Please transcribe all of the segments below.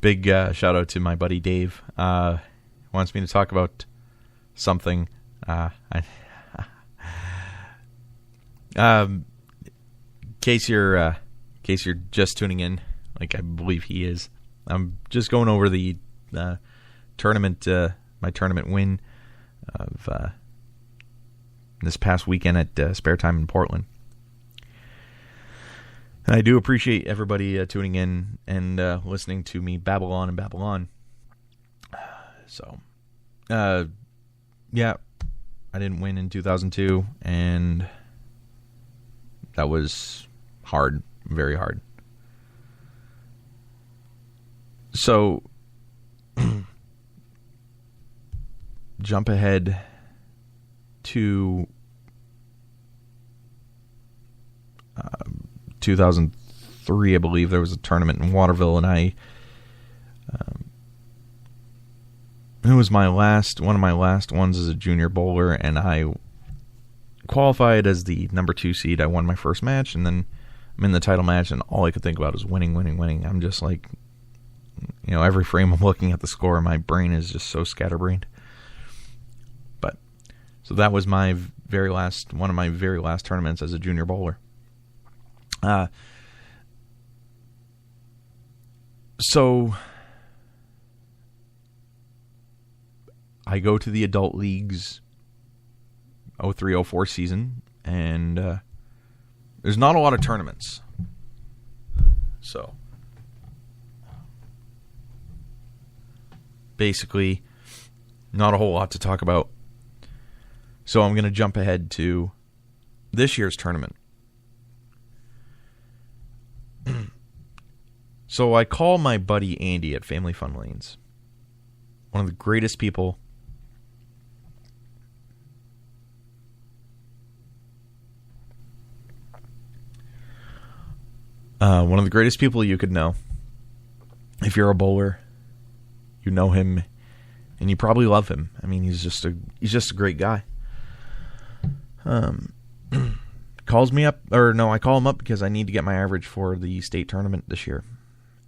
Big shout out to my buddy Dave. Wants me to talk about something. In case you're just tuning in, like I believe he is, I'm just going over the tournament, my tournament win of this past weekend at Spare Time in Portland. And I do appreciate everybody tuning in and listening to me babble on and babble on. So, yeah, I didn't win in 2002, and that was hard, very hard. So, jump ahead to 2003, I believe. There was a tournament in Waterville, and it was one of my last ones as a junior bowler, and I qualified as the number 2 seed. I won my first match, and then I'm in the title match, and all I could think about is winning, winning, winning. I'm just like, every frame I'm looking at the score, my brain is just so scatterbrained. But, so that was one of my very last tournaments as a junior bowler. So I go to the adult leagues 03-04 season, and there's not a lot of tournaments. So basically not a whole lot to talk about. So I'm going to jump ahead to this year's tournament. So I call my buddy Andy at Family Fun Lanes, one of the greatest people you could know. If you're a bowler, you know him, and you probably love him. I mean, he's just a great guy. Calls me up, I call him up because I need to get my average for the state tournament this year.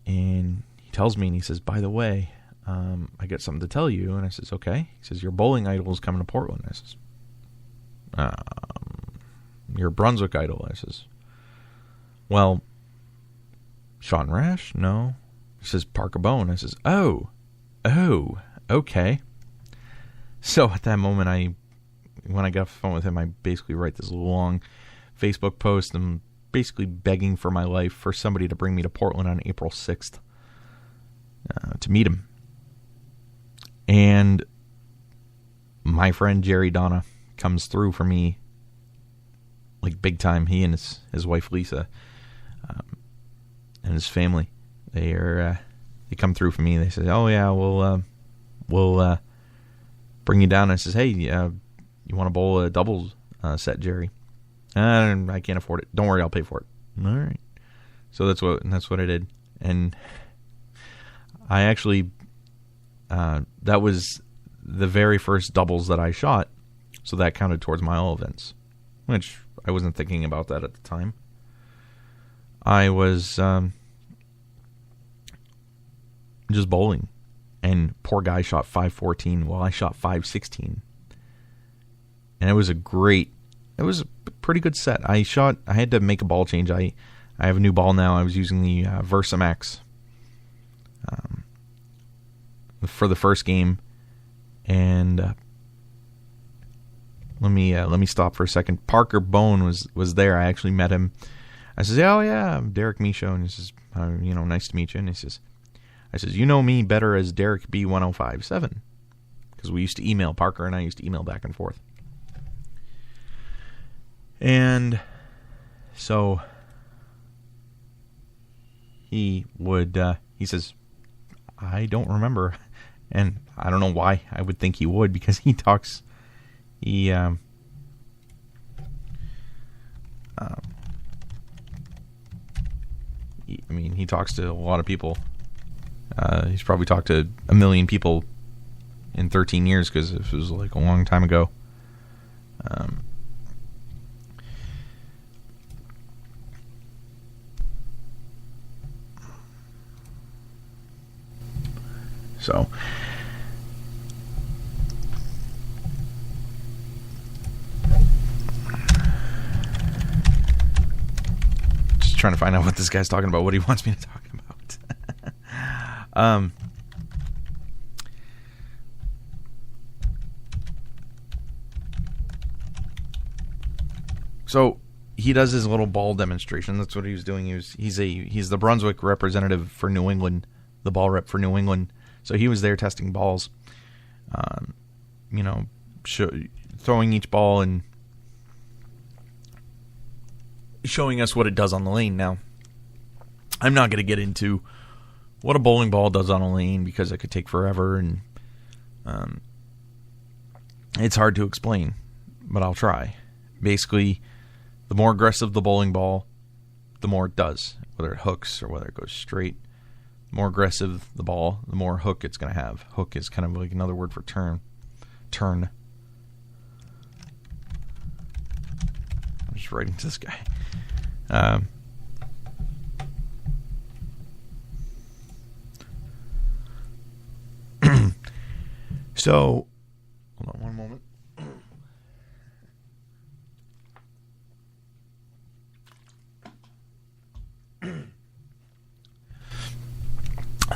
And he tells me, and he says, by the way, I got something to tell you. And I says, okay. He says, your bowling idol is coming to Portland. I says, your Brunswick idol. I says, well, Sean Rash? No. He says, Parker Bone. I says, oh, okay. So at that moment, when I got off the phone with him, I basically write this long Facebook post. I'm basically begging for my life for somebody to bring me to Portland on April 6th to meet him. And my friend Jerry Donna comes through for me like big time. He and his wife Lisa and his family, they come through for me. They say, oh yeah, we'll bring you down. I says, hey, you want to bowl a doubles set, Jerry? I can't afford it. Don't worry, I'll pay for it. All right. So that's what I did. And I actually, that was the very first doubles that I shot. So that counted towards my all events, which I wasn't thinking about that at the time. I was just bowling, and poor guy shot 514 while I shot 516. And it was a pretty good set. I had to make a ball change. I have a new ball now. I was using the Versa Max for the first game. And let me stop for a second. Parker Bone was there. I actually met him. I says, oh yeah, I'm Derek Michaud. And he says, nice to meet you. And I says, you know me better as Derek B1057. Because we used to email. Parker and I used to email back and forth. And so he says, I don't remember. And I don't know why I would think he would, because he talks to a lot of people. He's probably talked to 1 million people in 13 years, because it was like a long time ago. So just trying to find out what this guy's talking about, what he wants me to talk about. So he does his little ball demonstration. That's what he was doing. He's the Brunswick representative for New England, the ball rep for New England. So he was there testing balls, throwing each ball and showing us what it does on the lane. Now, I'm not going to get into what a bowling ball does on a lane because it could take forever and it's hard to explain, but I'll try. Basically, the more aggressive the bowling ball, the more it does, whether it hooks or whether it goes straight. The more aggressive the ball, the more hook it's going to have. Hook is kind of like another word for turn. I'm just writing to this guy. So, hold on one moment.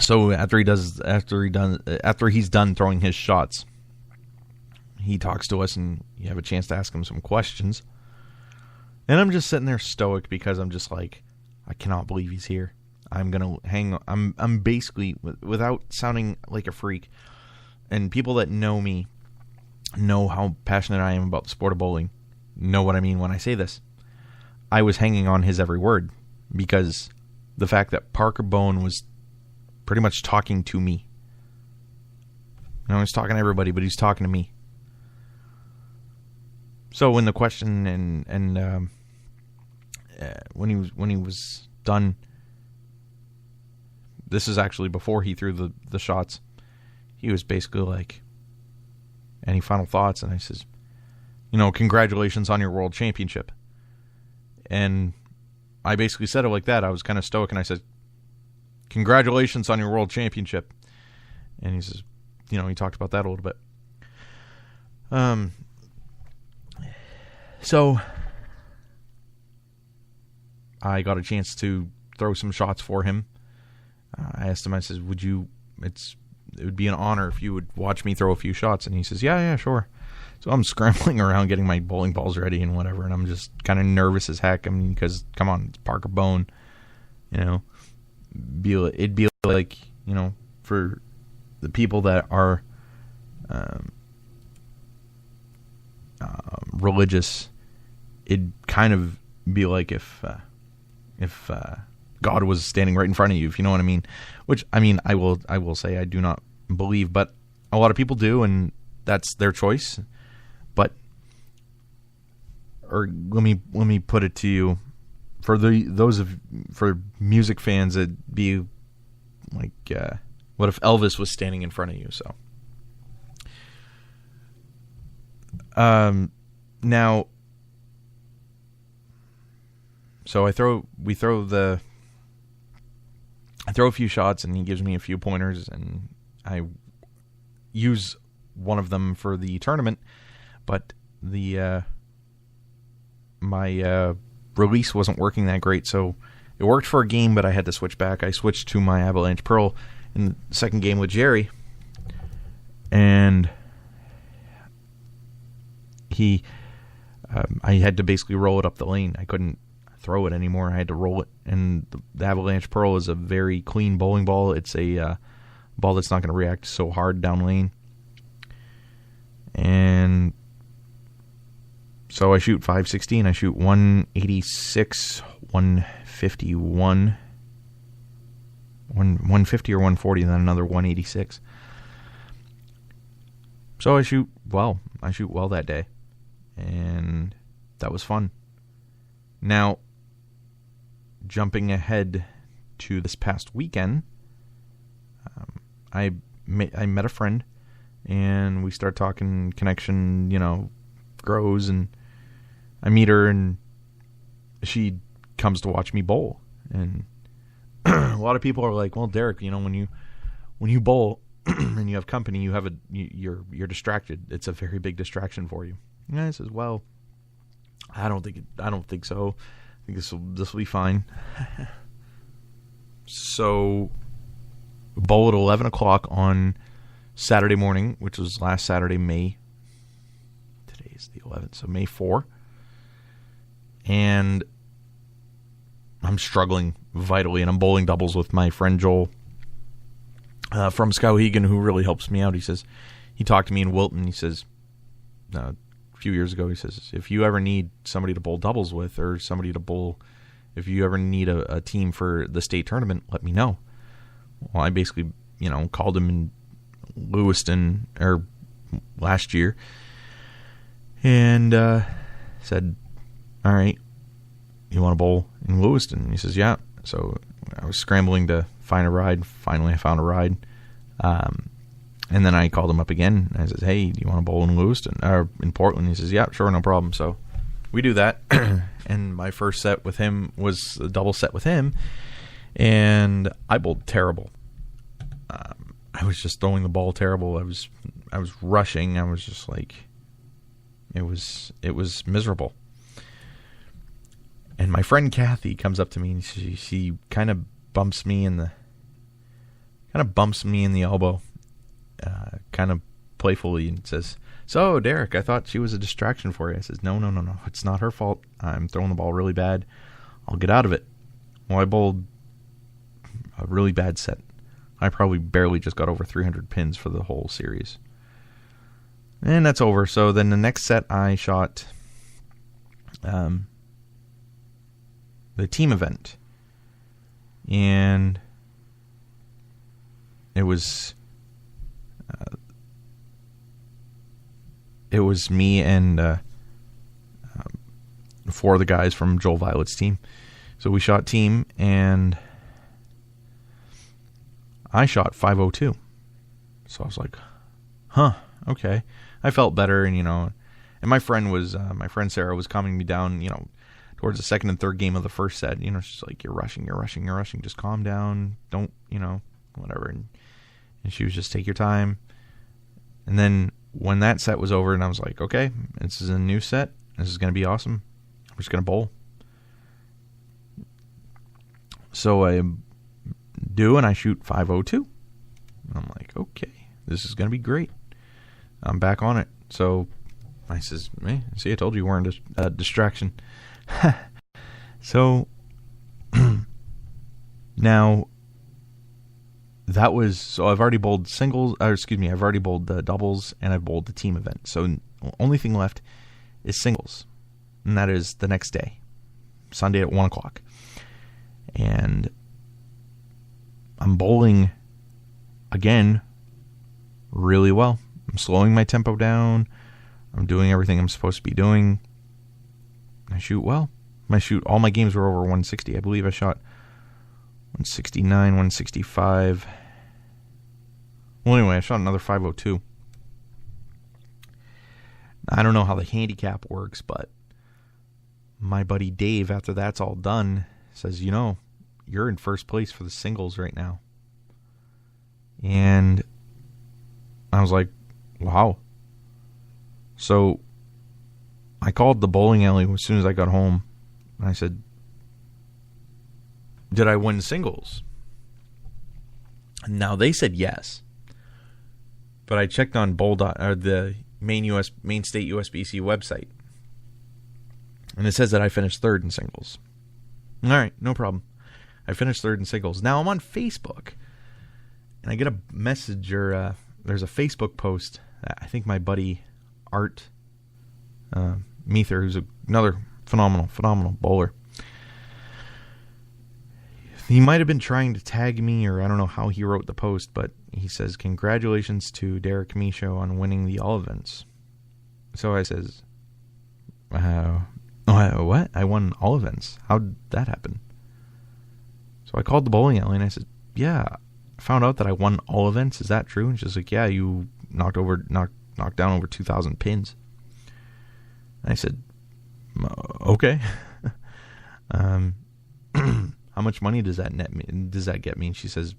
So after he's done throwing his shots, he talks to us and you have a chance to ask him some questions. And I'm just sitting there stoic because I'm just like, I cannot believe he's here. I'm gonna hang. I'm basically, without sounding like a freak, and people that know me know how passionate I am about the sport of bowling. Know what I mean when I say this. I was hanging on his every word because the fact that Parker Bone was pretty much talking to me. He's talking to everybody, but he's talking to me. So when the question and when he was done, this is actually before he threw the shots. He was basically like, "Any final thoughts?" And I says, "Congratulations on your world championship." And I basically said it like that. I was kind of stoic, and I said, "Congratulations on your world championship." And he says, he talked about that a little bit. So I got a chance to throw some shots for him. I asked him, I says, it would be an honor if you would watch me throw a few shots. And he says, yeah, sure. So I'm scrambling around getting my bowling balls ready and whatever. And I'm just kind of nervous as heck. I mean, because, come on, it's Parker Bone, it'd be like, for the people that are religious, it'd kind of be like if God was standing right in front of you, if you know what I mean. Which, I mean, I will say I do not believe, but a lot of people do, and that's their choice. But, or let me put it to you, for music fans, it'd be like, what if Elvis was standing in front of you? So, now, so I throw a few shots, and he gives me a few pointers, and I use one of them for the tournament, but my release wasn't working that great, so it worked for a game, but I had to switch back. I switched to my Avalanche Pearl in the second game with Jerry, and I had to basically roll it up the lane. I couldn't throw it anymore. I had to roll it, and the Avalanche Pearl is a very clean bowling ball. It's a ball that's not going to react so hard down lane. And so I shoot 516. I shoot 186, 151, 150 or 140, and then another 186. So I shoot well. That day, and that was fun. Now, jumping ahead to this past weekend, I met a friend, and we start talking. Connection, grows, and I meet her, and she comes to watch me bowl. And a lot of people are like, "Well, Derek, when you bowl, and you have company, you're distracted. It's a very big distraction for you. And I says, well, I don't think so. I think this will be fine. So, bowl at 11 o'clock on Saturday morning, which was last Saturday, today's the 11th, so May 4. And I'm struggling vitally, and I'm bowling doubles with my friend Joel from Skowhegan, who really helps me out. He talked to me in Wilton. He says, a few years ago, he says, if you ever need somebody to bowl doubles with, or somebody to bowl, if you ever need a team for the state tournament, let me know. Well, I basically, called him in Lewiston last year, and said, all right, you want to bowl in Lewiston? And he says, yeah. So I was scrambling to find a ride. Finally, I found a ride. And then I called him up again. And I said, hey, do you want to bowl in Lewiston or in Portland? He says, yeah, sure, no problem. So we do that. And my first set with him was a double set with him. And I bowled terrible. I was just throwing the ball terrible. I was rushing. I was just like, it was miserable. And my friend Kathy comes up to me and she kind of bumps me in the elbow, kind of playfully, and says, so Derek, I thought she was a distraction for you. I says, no, it's not her fault. I'm throwing the ball really bad. I'll get out of it. Well, I bowled a really bad set. I probably barely just got over 300 pins for the whole series. And that's over. So then the next set I shot the team event. And it was me and 4 of the guys from Joel Violet's team. So we shot team, and I shot 502. So I was like, huh, okay. I felt better, and and my friend Sarah was calming me down, towards the second and third game of the first set. She's like, you're rushing, just calm down, don't, whatever. And she was just, take your time. And then when that set was over, and I was like, okay, this is a new set, this is going to be awesome, I'm just going to bowl. So I do, and I shoot 502. And I'm like, okay, this is going to be great. I'm back on it. So I says, see, I told you weren't a distraction. So now I've already bowled I've already bowled the doubles, and I've bowled the team event. So the only thing left is singles, and that is the next day, Sunday at 1 o'clock. And I'm bowling again really well. I'm slowing my tempo down. I'm doing everything I'm supposed to be doing. I shoot well. All my games were over 160. I believe I shot 169, 165. Well, anyway, I shot another 502. I don't know how the handicap works, but my buddy Dave, after that's all done, says, you're in first place for the singles right now. And I was like, wow. So I called the bowling alley as soon as I got home, and I said, did I win singles? Now, they said yes. But I checked on the main state USBC website, and it says that I finished third in singles. All right, no problem. I finished third in singles. Now I'm on Facebook, and I get a message, or there's a Facebook post that I think my buddy Art Meether, who's another phenomenal bowler, he might have been trying to tag me, or I don't know how he wrote the post, but he says, congratulations to Derek Misho on winning the all events. So I says, what? I won all events. How'd that happen? So I called the bowling alley, and I said, yeah, I found out that I won all events. Is that true? And she's like, yeah, you knocked down over 2,000 pins. And I said, okay. How much money does that get me? And she says,